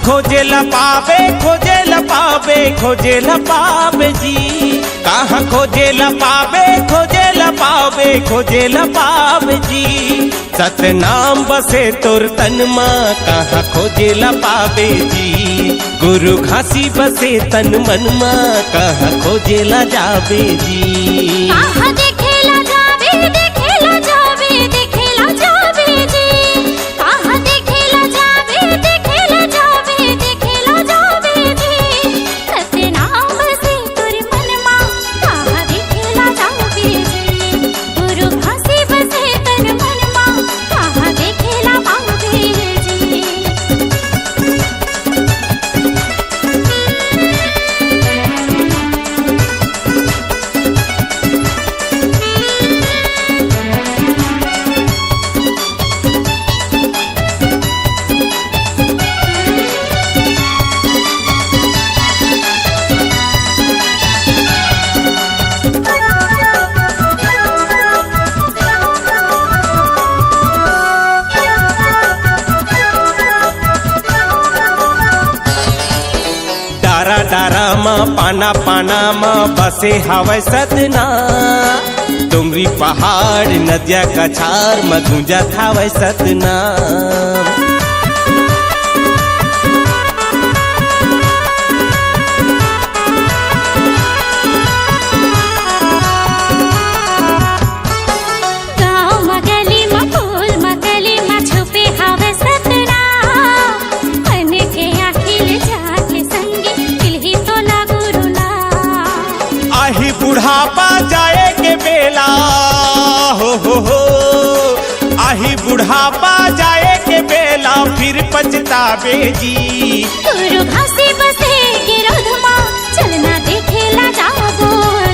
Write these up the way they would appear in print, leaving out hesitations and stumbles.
खोजे ला पावे, खोजे ला पावे, खोजे ला पावे जी। कहाँ खोजे ला पावे, खोजे ला पावे, खोजे ला पावे जी। सतनाम बसे तोर तन माँ, कहाँ खोजे ला पावे जी। गुरु घासी बसे तन मन माँ, कहाँ खोजे ला जावे जी। कहाँ देखेला जावे, देखेला जावे, देखेला जावे जी। कहाँ देखेला जावे, देखेला जावे, देखेला जावे जी। सतनाम बसे तोर मन माँ, कहाँ देखेला जावे जी। गुरु घासी बसे तन मन माँ, कहाँ देखेला पावे जी। डारा डारा माँ पाना पाना माँ बसे हवै सतना। तुमरी पहाड़ नदिया कछार में गूंजत हवै सतना। गाँव में गली में फूल में गली में छुपे हवे सतना। मन के आखिल जाके संगी दिल तो ना गुरु ना। आही बुढ़ापा जाए के बेला हो। आही बुढ़ापा जाए के बेला फिर पछतावे जी। गुरु घासी बसे गिरोधमा, चलना देखेला जाबो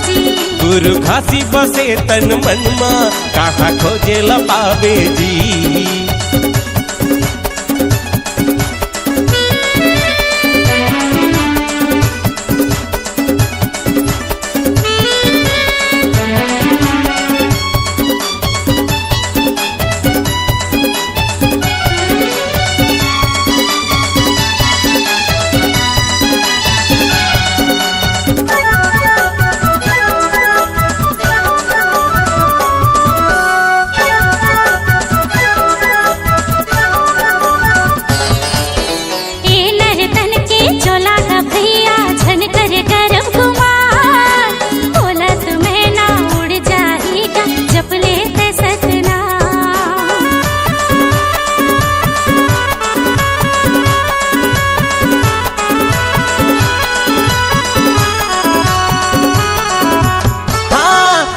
जी। गुरु घासी बसे तन मन माँ, कहाँ खोजे ला पावे जी।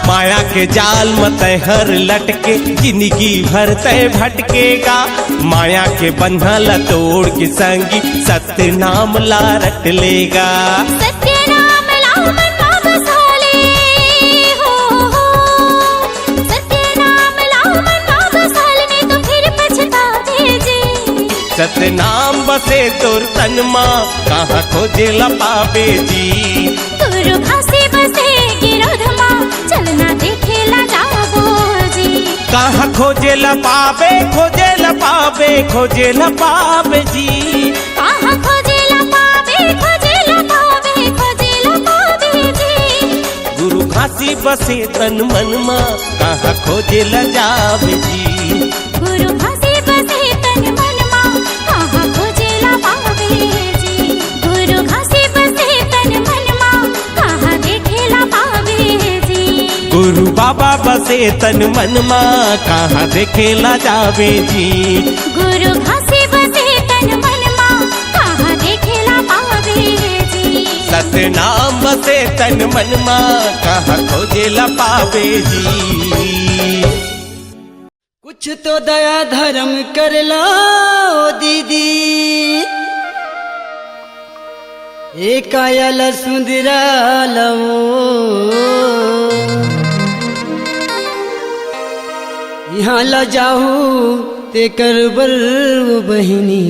माया के जाल में तैहर लटके जिंदगी भर तय भटकेगा। माया के बंधल तोड़ के संगी सत्य नाम ला रट लेगा। सत्य नाम ला मन मा बसाले हो। सत्य नाम ला मन मा बसाले, नहीं तो फिर पछतावे जी। सत्य नाम बसे तोर तन माँ, कहाँ खोजे ला पावे जी। गुरु घासी बसे गिरोधमा, चलना देखेला जाबो जी। कहाँ खोजे ला पावे, खोजे ला पावे, खोजे ला पावे जी। कहाँ खोजेला पावे, खोजेला पावे, खोजेला पावे जी। गुरु घासी बसे तन मन माँ, कहाँ खोजे ला जावे जी। गुरु घासी बसे तन मन माँ, कहाँ खोजेला पावे जी। गुरु घासी बसे तन मन माँ, कहाँ देखेला पावे जी। गुरु बाबा बसे तन मन माँ, कहाँ देखेला जावे जी। गुरु घासी बसे तन मन माँ, कहाँ देखेला पावे जी। सतनाम बसे तन मन माँ, कहाँ खोजे ला पावे जी। कुछ तो दया धर्म कर लो दीदी, एक आयल सुंदरा लवो। यहाँ ल जाऊ ते करबर बहिनी,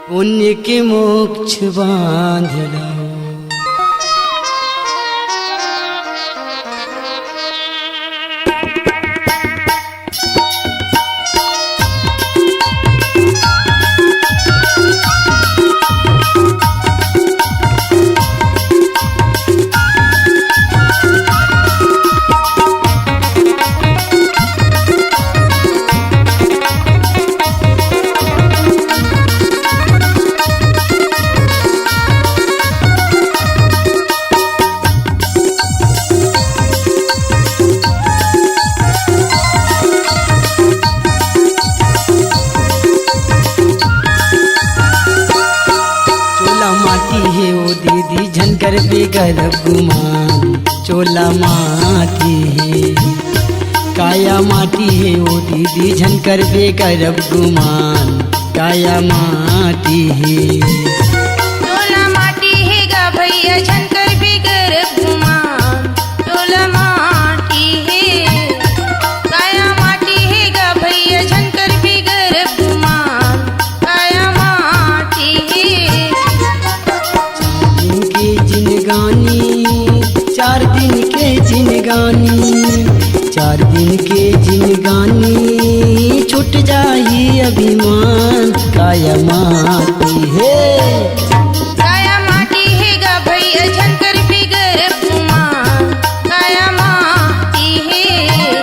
पुण्य के मोक्ष बांध लो। झनकर बेगर गुमान चोला माटी है काया माटी है ओ दीदी झनकर बेगर गुमान काया माटी है टोला माटी है गा भैया झनकर बिगर गुमान टोला माटी है काया माटी है गा भैया झनकर बिगर गुमान काया माटी है चार दिन के जिनगानी छूट जाई अभिमान काया माटी है काया माटी है गा भैया झनकर बिगर गुमान काया माटी है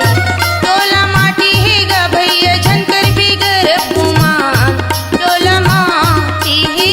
टोला माटी है गा भैया झनकर बिगर गुमान टोला माटी है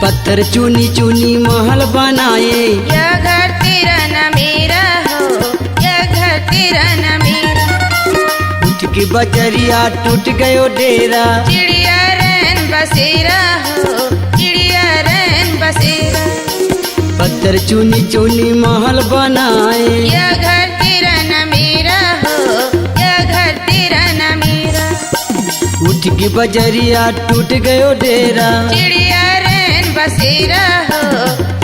पत्थर चुनी चुनी महल बनाए यह घर तेरा न मेरा हो यह घर तेरा न मेरा उठ के बजरिया टूट गयो डेरा चिड़िया रैन बसेरा हो चिड़िया रैन बसेरा पत्थर चुनी चुनी महल बनाए यह घर तेरा न मेरा हो यह घर तेरा न मेरा उठ के बजरिया टूट गयो डेरा चिड़िया रैन बसेरा हो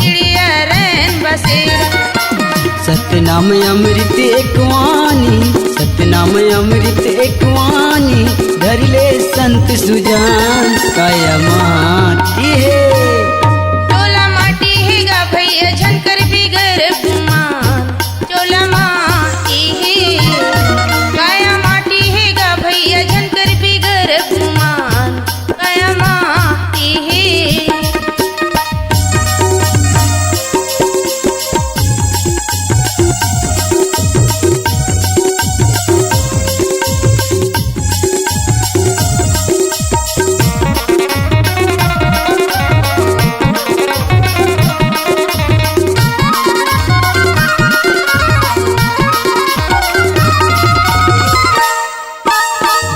चिड़िया रैन बसेरा सतनाम अमृत एकवानी सतनाम अमृत एकवानी धरले संत सुजान काया माटी है टोला माटी है गा भैया झनकर बिगर गुमान टोला माटी है काया माटी है गा भैया झनकर बिगर गुमान काया माटी है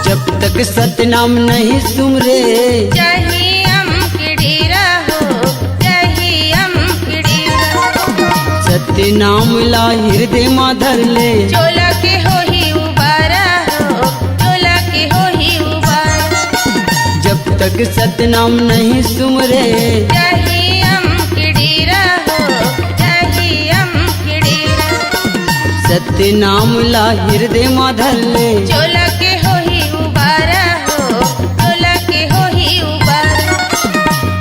जब तक सतनाम नहीं सुमरे चाहे हम के डेरा हो चाहे हम के डेरा सतनाम ला हृदय माँ धर ले चोला के हो ही उबारा हो चोला के हो ही उबारा जब तक सतनाम नहीं सुमरे चाहे हम के डेरा हो चाहे हम के डेरा सतनाम ला हृदय माँ धर ले चोला के हो ही उबारा हो चोला के हो ही उबारा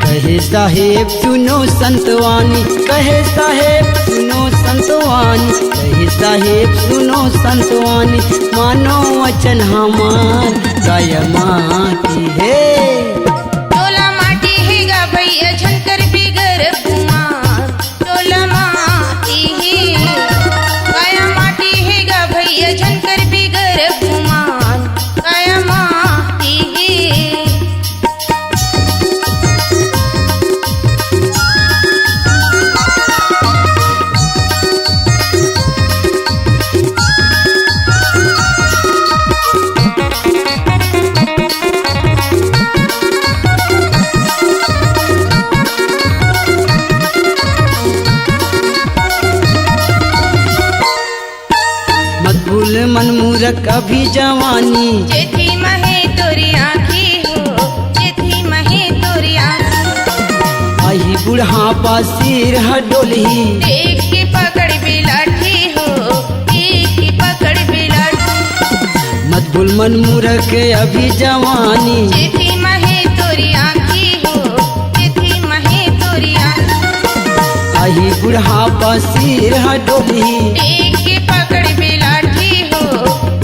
कहे साहेब सुनो संतवानी कहे साहेब सुनो संतवानी कहे साहेब सुनो संतवानी मानो वचन हमार काया माटी है टोला माटी है गा भैया झनकर बिगर गुमान टोला माटी है काया माटी है गा भैया झनकर बिगर गुमान काया माटी है मकबूल मनमूरक अभी जवानी जेथी महे तोरी आँखी हो जेथी महे तोरी आँखी आई बुढ़ापा सिर हडोलही देख के पकड़ बिलाठी हो देख के पकड़ बिलाठी मकबूल मनमूरक अभी जवानी जेथी महे तोरी आँखी हो जेथी महे तोरी आँखी आई बुढ़ापा सिर हडोलही देख के पकड़ बिलाठी हो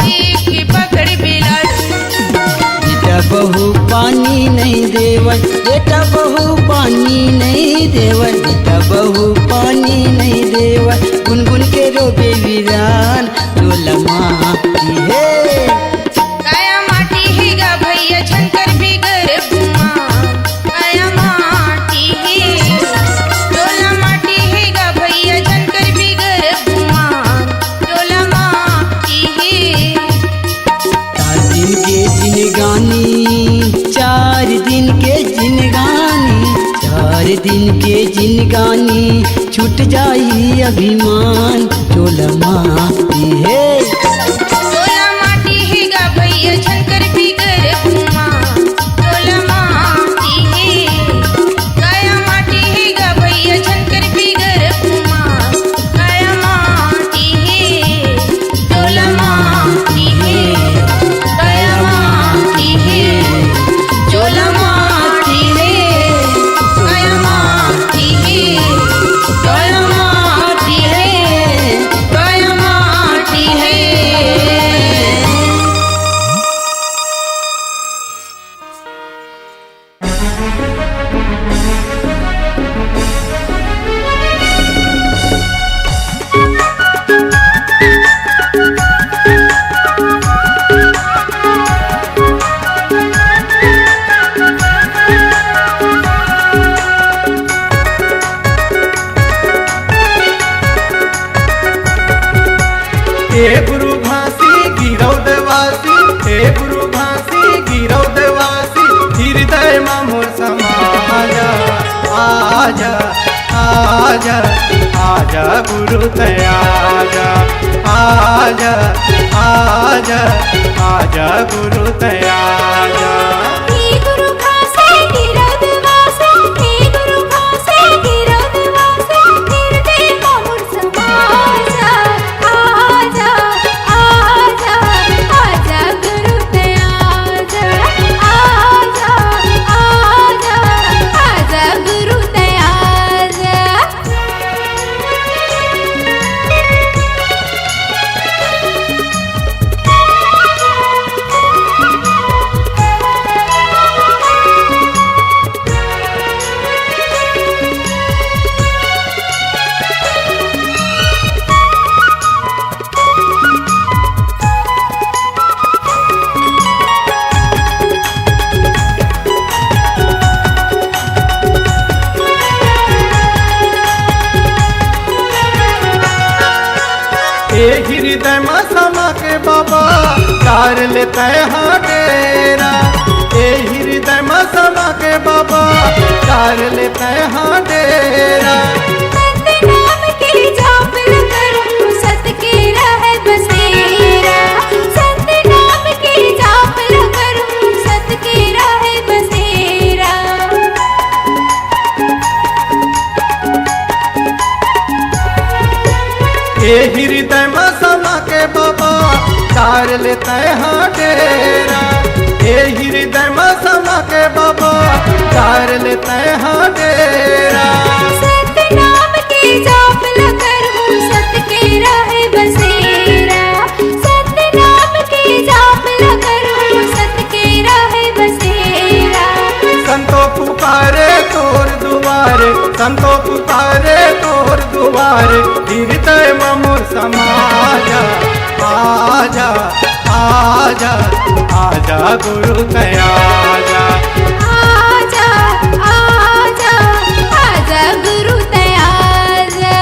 देख के पकड़ बिलाठी बेटा बहू पानी नहीं देवर, बेटा बहू पानी नहीं देवर, बेटा बहू पानी नहीं देवर। गुनगुन के रोबे वीरान चोला माटी है। काया माटी है गा भैया झंकर बिगर गुमान, काया माटी है डोला माटी है गा भैया झंकर बिगर गुमान, डोला माटी है। 4 दिन के जिनगानी, 4 दिन के जिनगानी, 4 दिन के जिनगानी छूट जाई अभिमान चोला माटी है। डोला माटी है गा भैया झंकर बिगर गुमान, डोला माटी है। काया माटी है गा भैया झंकर बिगर गुमान, काया माटी है डोला माटी है, काया माटी है डोला माटी है, काया माटी है डोला माटी है, काया माटी है। हे गुरु घासी गिरौ देवासी, हे गुरु घासी गिरौ देवासी, हृदय में मोर समाजा। आजा आजा आजा गुरु दयाजा, आजा आजा आजा गुरु दयाजा। हे गुरु घासे गिरौ देवासे, हे गुरु घासे गिरौ देवासे, हृदय में मोर समाजा। आजा आजा आजा गुरु दयाजा, आजा आजा आजा गुरु दयाजा। हे हृदय में समा के बाबा तार लेते हाँ डेरा, हे हृदय में समा के बाबा तार लेते हाँ डेरा। संत नाम के जाप करूं सत के रहे बसेरा, संत नाम के जाप करूं सत के रहे बसेरा। हे हृदय में समा के बाबा तार लेते हाँ डेरा, हे हृदय में समा के बाबा तार लेते हाँ डेरा। सत नाम के जाप करूं सत के रहे बसेरा, सत नाम के जाप करूं सत के रहे बसेरा। संतो पुकारे तोर दुआरे, संतो पुकारे तोर दुआरे, हृदय में मोर समाजा। आजा आजा आजा गुरु दयाजा। आजा आजा आजा गुरु दयाजा।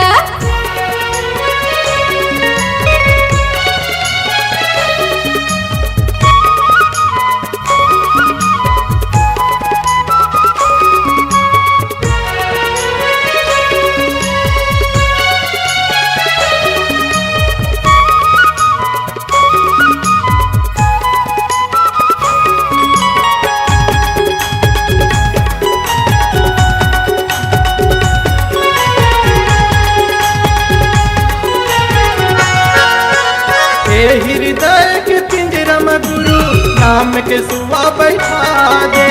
हे हृदय के पिंजरा में गुरु नाम के सुआ बैठा दे,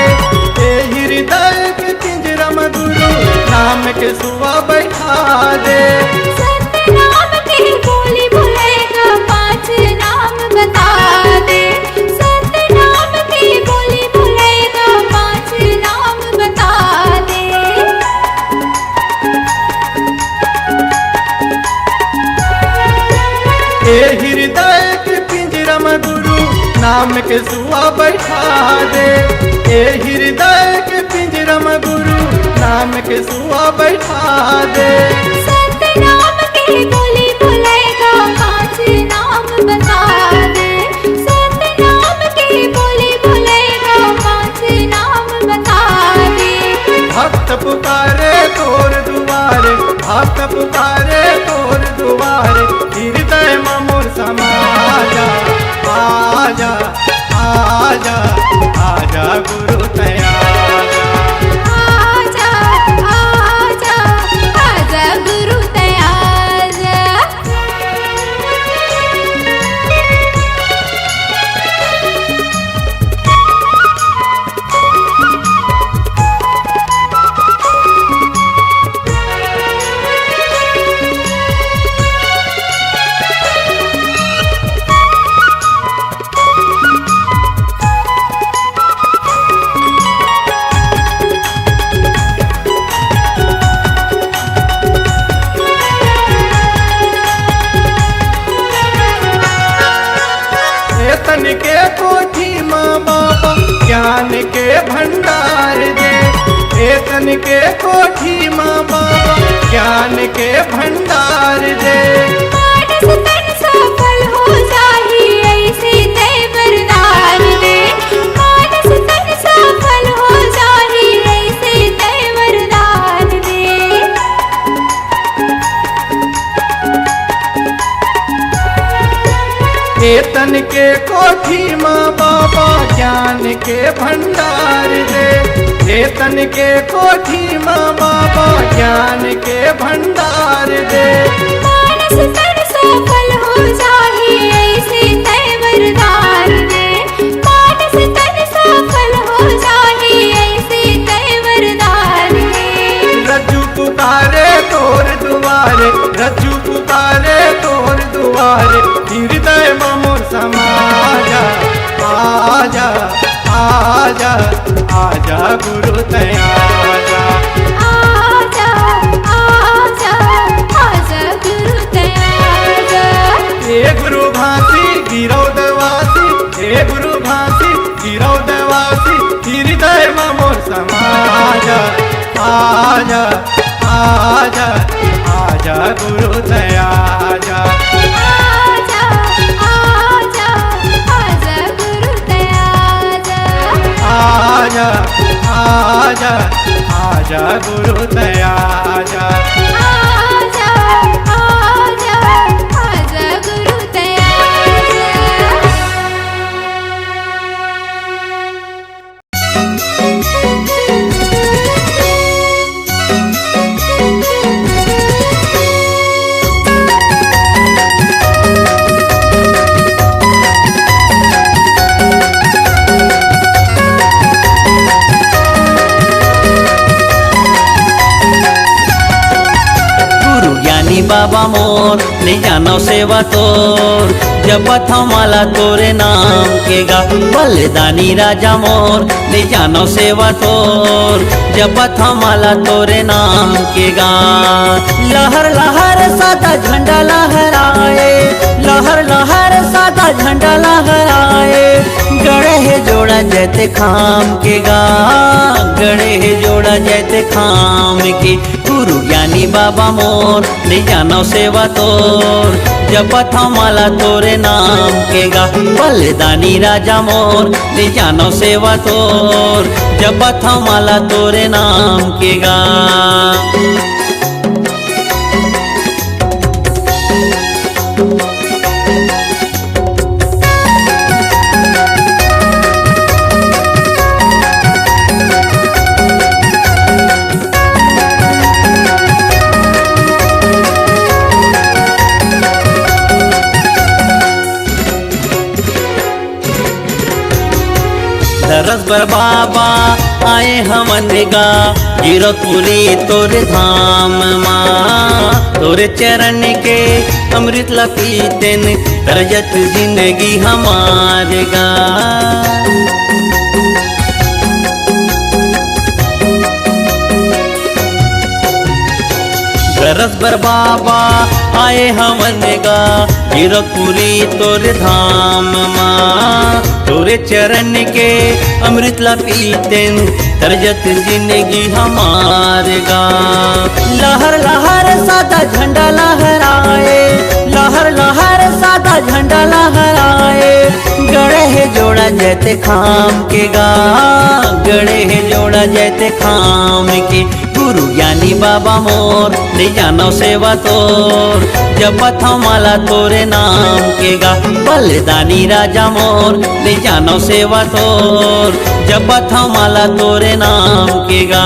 हे हृदय के पिंजरा में गुरु नाम के सुआ बैठा दे। सत नाम के बोली बोलेगा 5 नाम बता दे, सत नाम के बोली नाम के सुआ बैठा दे, ए हृदय के पिंजरम गुरु नाम के सुआ बैठा दे। सतनाम के बोली बोलेगा पांच नाम बता दे, सतनाम के बोली बोलेगा पांच नाम बता दे। भक्त पुकारे तोर दुआरे, भक्त पुकारे तोर दुआरे, हृदय में मोर समा जा, आजा आजा आजा गुरु तया आजा आजा आजा गुरु तयाजा। तन के कोठी माँ बाबा ज्ञान के भंडार दे, तन के कोठी माँ बाबा ज्ञान के भंडार दे। मानस तन सफल हो जाही ऐसे तय वरदान दे, मानस तन सफल हो जाही ऐसे तय वरदान दे। तन के कोठी माँ बाबा ज्ञान के भंडार दे, तन के कोठी माँ बाबा ज्ञान के भंडार दे। मानस तन सफल हो जाही ऐसे तय वरदान दे, मानस तन सफल हो जाही ऐसे तय वरदान दे। रज्जू पुकारे तोर दुआरे, रज्जू पुकारे तोर दुआरे, हृदय में मोर समा जा, आजा आजा आजा गुरु तया जा। आजा आजा आजा गुरु तयाजा। हे गुरु भांसी गिरौदवासी, हे गुरु भांसी गिरौदवासी, हृदय में मोर समा जा, आजा आजा आजा गुरु तया जा। आजा आजा आजा गुरु तयाजा। आजा आजा आजा गुरु तया जा। आजा आजा आजा गुरु तयाजा। गुरु ज्ञानी बाबा मोर ले जानो सेवा तोर, जपत हमाला तोरे नाम के गा। बलिदानी राजा मोर ले जानो सेवा तोर, जपत हमाला तोरे नाम के गा। लहर लहर सादा झंडा लहराए, लहर लहर सादा झंडा लहराए, गड़े है जोड़ा जैते खाम के गा, गड़े है जोड़ा जैते खाम के। गुरु ज्ञानी बाबा मोर ले जानो सेवा तोर, जपत हमाला तोरे नाम के गा। बलिदानी राजा मोर ले जानो सेवा तोर, जपत हमाला तोरे नाम के गा। दरस बर बाबा आए हमन गा, जीरकपुरी तोरे धाम माँ, तोरे चरण के अमृत ला पीतेन, तरजत जिंदगी हमार गा। दरस बर बाबा आए हमन गा हीरकपुरी तोरे धाम माँ, तोरे चरण के अमृत ला पीतेन तरजत जिंदगी हमार गा। लहर लहर सादा झंडा लहराए, लहर लहर सादा झंडा लहराए, गड़े है जोड़ा जैते खाम के गा, गड़े है जोड़ा जैते खाम के। गुरु ज्ञानी बाबा मोर ले जानो सेवा तोर, जपत माला तोरे नाम के गा। बलिदानी राजा मोर ले जानो सेवा तोर, जपत माला तोरे नाम के गा।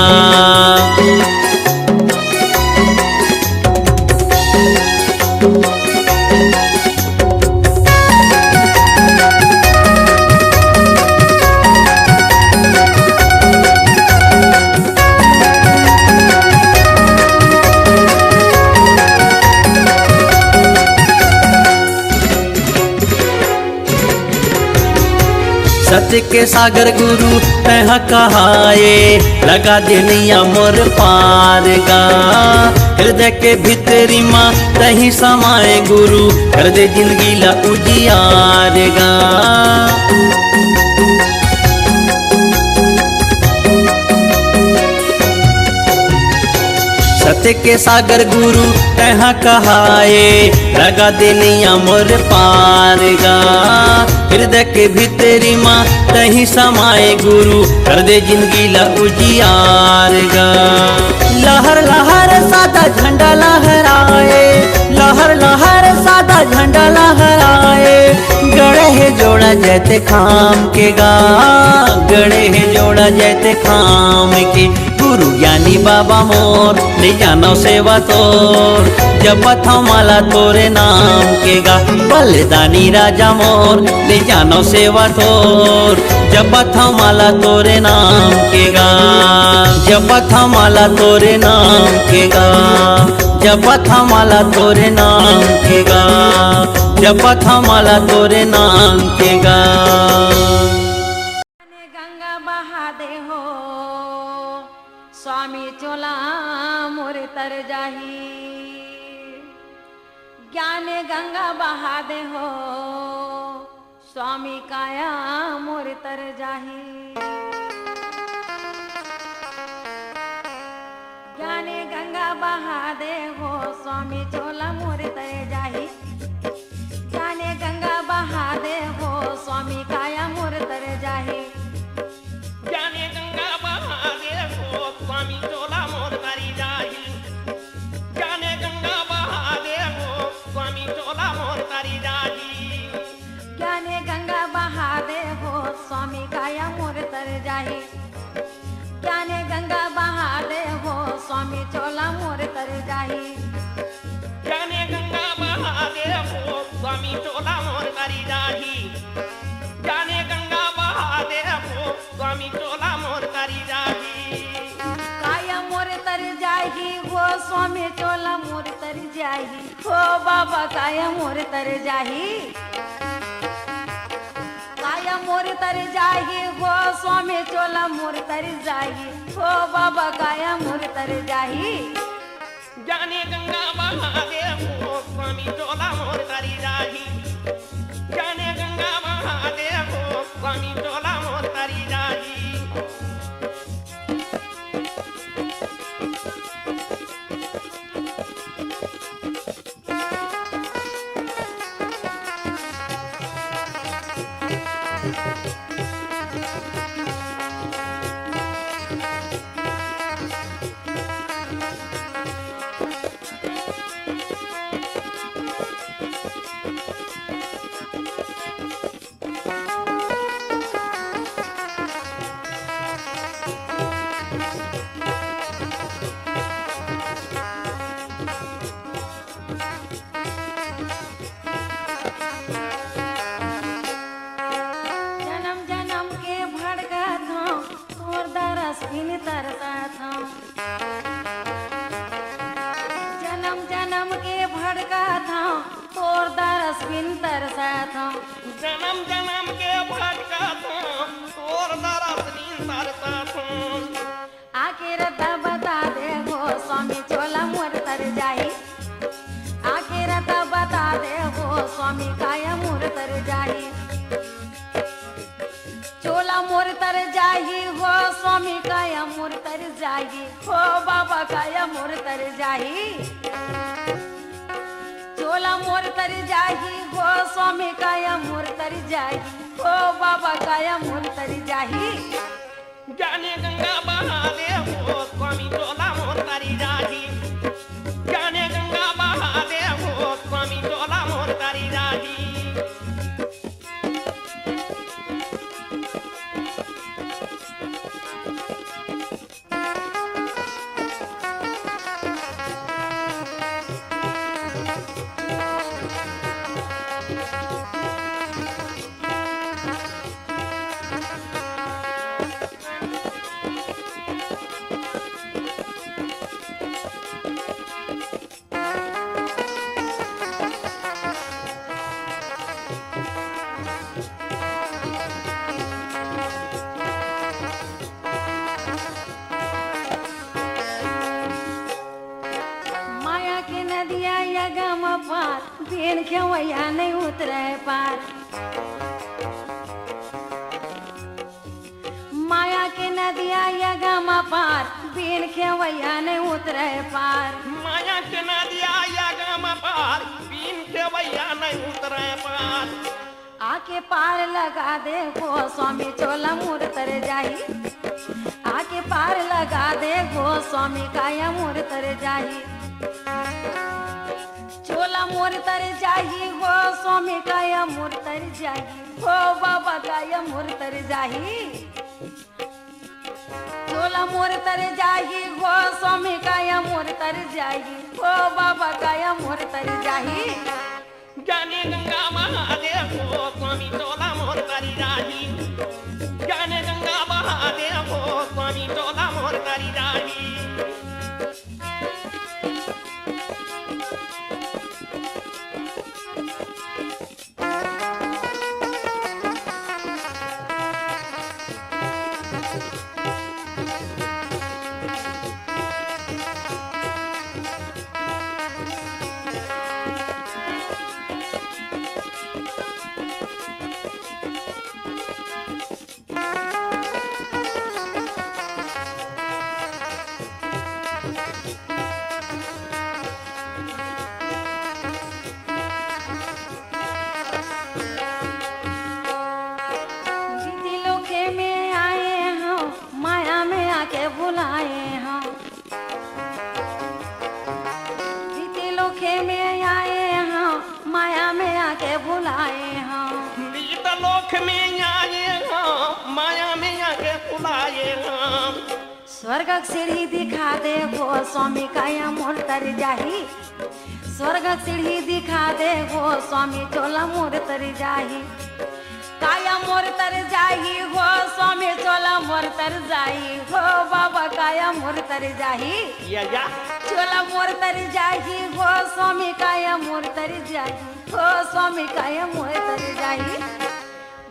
सत्य के सागर गुरु तह कहाए, लगा देनिया मोर पार गा। हृदय के भीतरी माँ तही समाए गुरु, कर दे जिंदगी ला उजियार गा। सत्य के सागर गुरु तह कहाए, लगा देनिया मोर पार गा। हृदय के भीतरी माँ तही समाए गुरु, कर दे जिंदगी ला उजियार गा। लहर लहर सादा झंडा लहराए, लहर लहर सादा झंडा लहराए, गड़े है जोड़ा जैते खाम के गा, गड़े है जोड़ा जैते खाम के। गुरु ज्ञानी बाबा मोर ले जानो सेवा तोर, जपत माला तोरे नाम के गा। बलिदानी राजा मोर ले जानो सेवा तोर, जपत माला तोरे नाम के गा, जपत माला तोरे नाम के गा, जपत माला तोरे नाम के गा, जपत माला तोरे नाम के गा। गंगा बहा दे हो स्वामी चोला मोर तर जाही, ज्ञान गंगा बहा दे हो स्वामी काया मोर तर जाही। ज्ञान गंगा बहा दे हो स्वामी चोला मोर तर जाही, ज्ञान गंगा बहा दे हो स्वामी काया मोर तर जाही। जाने गंगा बहा दे हो स्वामी चोला मोर तारी जाही, जाने गंगा बहा दे हो स्वामी चोला मोर तारी जाही। ज्ञाने गंगा बहा दे हो स्वामी काया मोर तर जाही, ज्ञाने गंगा बहा दे हो स्वामी चोला मोर तर जाही। जाने गंगा बहा दे हो स्वामी चोला मोर तारी जाही, जाने गंगा बहा दे हो स्वामी चोला मोर तारी जाही। काया मोर तर जाही हो स्वामी चोला मोर तर जाही, हो बाबा काया मोर तर जाही, काया मोर तर जाही हो स्वामी चोला मोर तर जाही, हो बाबा काया मोर तर जाही। जाने गंगा बहा दे हो स्वामी चोला मोर तारी जाही, जाने गंगा बहा दे हो स्वामी चोला मोर तारी जाही। जन्म जन्म के भटका था तोर दरस नींद तरता था। आखिर बता दे हो स्वामी चोला मोर तर जाही, आखिर मोर तर जाही हो स्वामी काया मोर तर जाही हो बाबा काया मोर तर जाही चोला मोर तर जाही हो स्वामी काया मोर तर जाही हो बाबा काया मोर तर जाही ज्ञाने गंगा बहा दे हो स्वामी चोला मोर तरी जाही ज्ञाने गंगा बहा दे हो स्वामी चोला मोर तरी जाही माया के नदिया या गम पार बेन खेवैया नहीं उतरे पार माया के नदिया या गम पार बेन खेवैया नहीं उतरे पार माया के नदिया या गम पार बीन के भैया नहीं उतरे पार आके पार लगा दे वो स्वामी चोला मोर तर जाही आके पार लगा दे वो स्वामी काया मोर तर जाही चोला मोर तर जाही हो स्वामी काया मोर तर जाही हो बाबा काया मोर तर जाही चोला मोर तर जाही हो स्वामी काया मोर तर जाही हो बाबा काया मोर तर जाही ज्ञाने गंगा महादेव हो स्वामी चोला मोर तरी जाही ज्ञाने गंगा महादेव हो स्वामी चोला मोर तरी जाही दीदी लोके में आए हैं माया में आके बुलाए हैं दीदी लोके में आए हैं माया में आके बुलाए हैं बीत लोक में आए हम माया में आके बुलाए हम स्वर्ग सीढ़ी दिखा दे वो स्वामी काया मोर तर जाही स्वर्ग सीढ़ी दिखा दे वो स्वामी चोला मोर तर जाही काया मोर तर जाही हो स्वामी चोला मोर तर जाही हो बाबा काया मोर तर जाही या चोला मोर तर जाही हो स्वामी काया मोर तर जाही हो स्वामी काया मोर तर जाही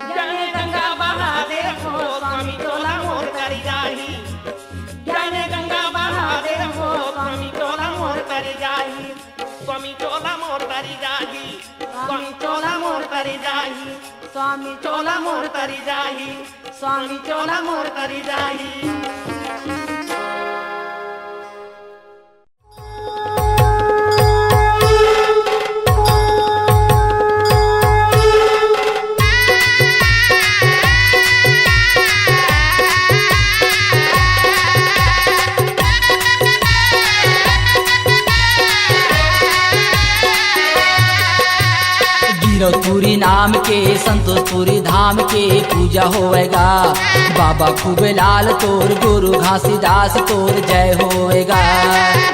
ज्ञाने गंगा महादेव हो स्वामी चोला मोर तरी जाही ज्ञाने गंगा महादेव हो स्वामी चोला मोर तरी जाही स्वामी चोला मोर तरी जाही स्वामी चोला मोर तरी जाही स्वामी चोला मोर तरी जाही स्वामी चोला मोर तरी जाही गिरौतपुरी नाम के संतोषपुरी धाम के पूजा होएगा बाबा खूबे लाल तोर गुरु घासीदास तोर जय होएगा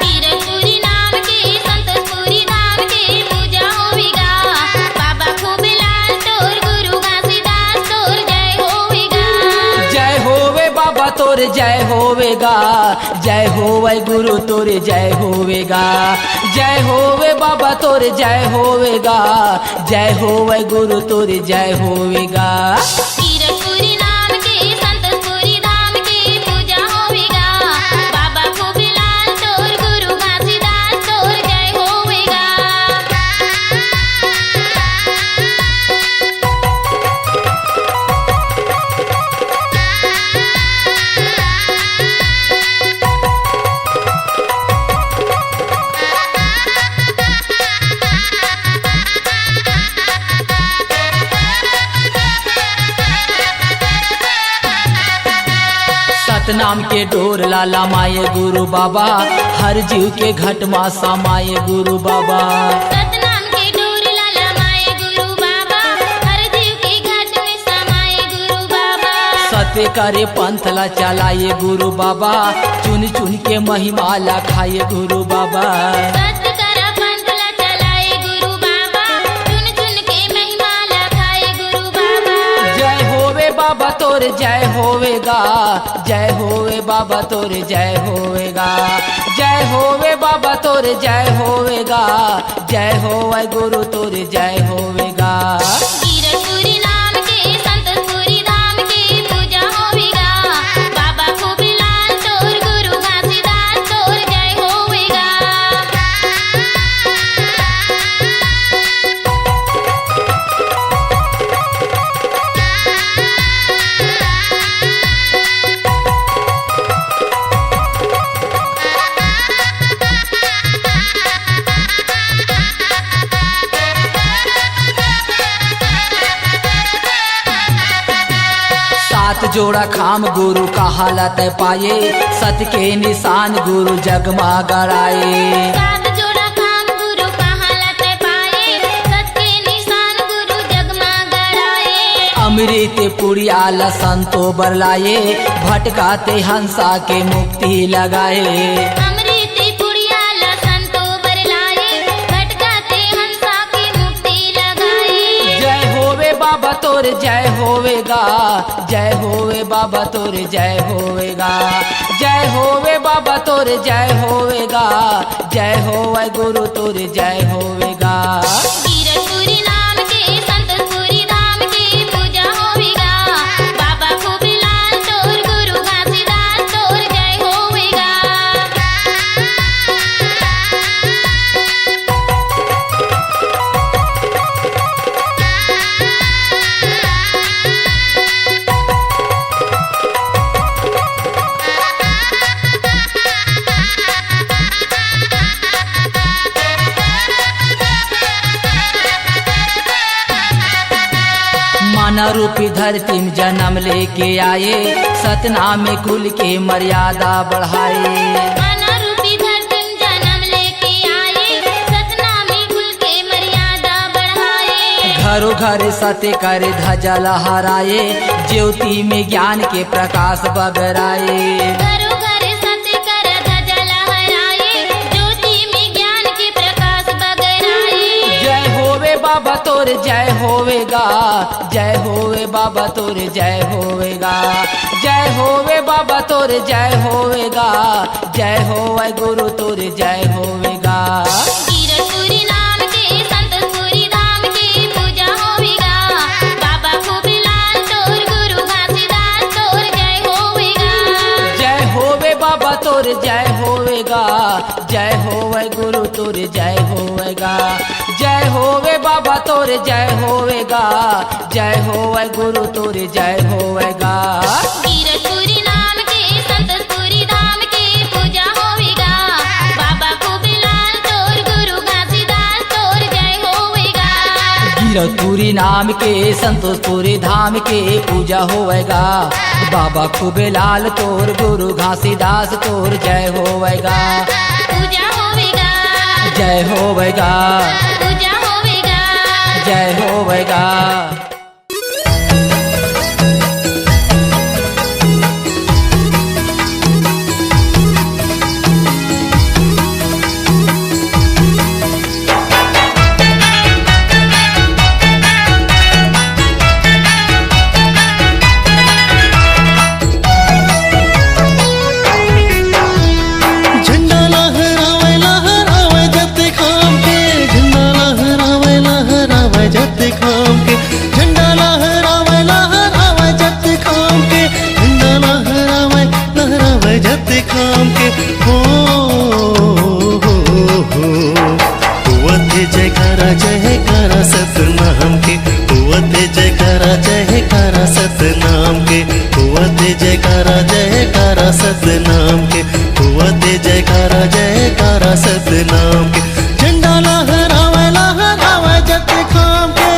गिरपुरी नाम के संतोषपुरी धाम के पूजा होवेगा बाबा खूब लाल तोर गुरु घासीदास तोर जय होवेगा जय होवे बाबा तोर जय होवेगा जय होवे गुरु तोर जय होवेगा जय होवे बाबा तोर जय होवेगा जय होवे गुरु तोर जय होवेगा गिरपुरी नाम के संतोषपुरी धाम के पूजा होवेगा बाबा खूब लाल तोर गुरु घासीदास तोर जय होवेगा सतनाम के डोर लाला माये गुरु बाबा, हर जीव के घट मा समाये गुरु बाबा। सतनाम के डोर लाला माये गुरु बाबा, हर जीव के घट में समाये गुरु बाबा। सत्य करे पंथ ला चलाए गुरु बाबा, चुन चुन के महिमा ला खाए गुरु बाबा। सत्य करा पंथ ला चलाए गुरु बाबा, चुन चुन के महिमा ला खाए गुरु बाबा। जय होवे बाबा तोर जय होवेगा, जय होवे बाबा तोर जय होवेगा, जय होवे बाबा तोर जय होवेगा, जय होवे गुरु तोर जय होवेगा। गिरपुरी नाम के संतपुरी धाम की पूजा होवेगा, बाबा खूबीलाल तोर गुरु घासीदास तोर जय होवेगा। सात जोड़ा खाम गुरु का हालत पाए, सत के निशान गुरु जगमा गड़ाए। सात जोड़ा काम गुरु का हालत पाए, सत के निशान गुरु जगमा गड़ाए। अमृत पुरिया संतो बरलाए, भटकाते हंसा के मुक्ति लगाए। अमृत पुरिया ला संतो बरलाए, भटकाते हंसा की मुक्ति लगाए। जय होवे बाबा तोर जय होवेगा, जय होवे बाबा तोर जय होवेगा, जय होवे बाबा तोर जय होवेगा, जय होवे गुरु तोर जय होवेगा। गिरपुरी नाम के संतपुरी धाम की पूजा होवेगा, बाबा खूबीलाल तोर गुरु घासीदास तोर जय होवेगा। माना रूपी धरती में जन्म लेके आए, सतनाम में कुल के मर्यादा बढ़ाए। माना रूपी धरती में जन्म लेके आए, सतनामी कुल के मर्यादा बढ़ाए। घरों घर सत्य करे ध्वजा लहराए, ज्योति में ज्ञान के प्रकाश बगराए। घरों घर सत्य कर ध्वजा लहराए, ज्योति में ज्ञान के प्रकाश बगराए। जय होवे बाबा तोर जय होवेगा, जय होवे बाबा तोर जय होवेगा, जय होवे बाबा तोर जय होवेगा, जय होवे गुरु तोर जय होवेगा। गिरपुरी नाम के संतपुरी धाम की पूजा होवेगा, बाबा खूबीलाल तोर गुरु घासीदास तोर जय होवेगा। जय होवे बाबा तोर जय होवेगा, जय होवे गुरु तोर जय होवेगा, जय होवे बाबा तोर जय होवेगा, जय होवे गुरु तोर जय होवेगा। गिरपुरी नाम के संतपुरी धाम की पूजा होवेगा, बाबा खूबीलाल तोर गुरु घासीदास तोर जय होवेगा। गिरपुरी नाम के संतोषपुरी धाम के पूजा होवेगा, बाबा खूबेलाल तोर गुरु घासीदास तोर जय होवेगा। पूजा होवेगा, जय होवेगा, पूजा होवेगा। जय होवेगा। झंडा लहरावे लहरावे जते खाम के, झंडा लहरावे लहरावे जते खाम के, झंडा लहरावे लहरावे जते खाम के, झंडा लहरावे लहरावे जते खाम के। हो हुवते जयकारा जयकारा सतनाम के, हुवते जयकारा जयकारा सतनाम के, हुवते जयकारा जयकारा सतनाम के, हुवते जयकारा जयकारा सतनाम के। झंडा लहरावे लहरावे जते खाम के।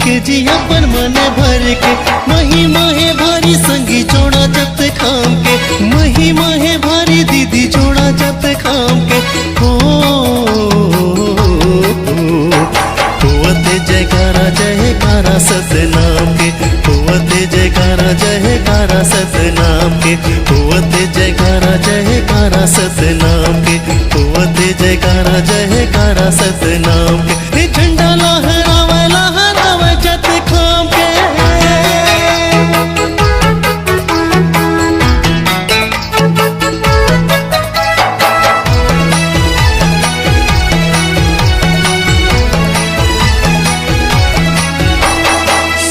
के जी अपन मन भर के महिमा है भारी संगी जोड़ा जत खाम के महिमा है भारी दीदी जोड़ा जत खाम के हो होते जयकारा जयकारा सतनाम के होते जयकारा जयकारा सतनाम के होते जयकारा जयकारा सतनाम के होते जयकारा जयकारा सतनाम के झंडा लहरावे लहरावे जत खाम के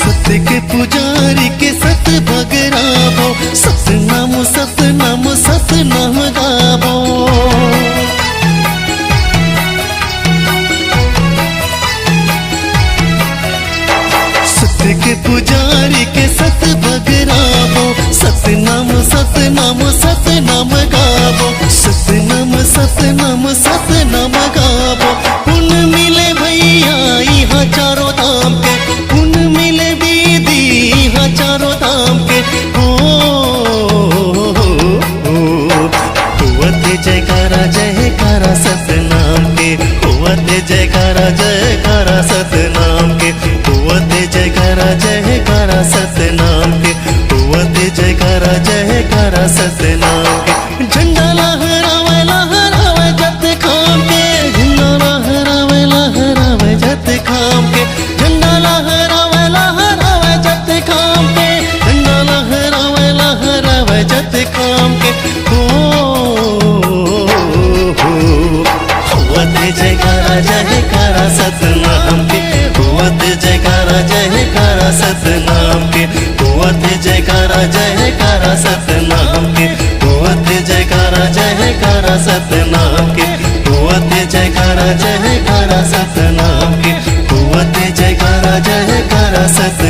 सत्य के पुजारी के सत भगरावो सतनाम सतनाम सतनाम गावो सत्य के पुजारी के सत भगरावो सतनाम सतनाम सतनाम गावो सतनाम सतनाम सतनाम गावो पुन मिले भैया यहाँ चारों धाम के पुन मिले दीदी यहाँ चारों धाम के होते जयकारा जयकारा सतनाम के होते जयकारा जयकारा सतनाम के होते जयकारा जयकारा सतनाम के होते जयकारा जयकारा सतनाम के झंडा लहरावे लहरावे जत खाम के झंडा लहरावे लहरावे जत खाम के झंडा लहरावे लहरावे जत खाम के झंडा लहरावे लहरावे जत खाम के होते जयकारा जयकारा सतनाम के होते जयकारा जयकारा सतनाम के होते जयकारा जयकारा सतनाम के होते जयकारा जयकारा सतनाम के होते जयकारा जयकारा सतनाम के होते जयकारा जयकारा सतनाम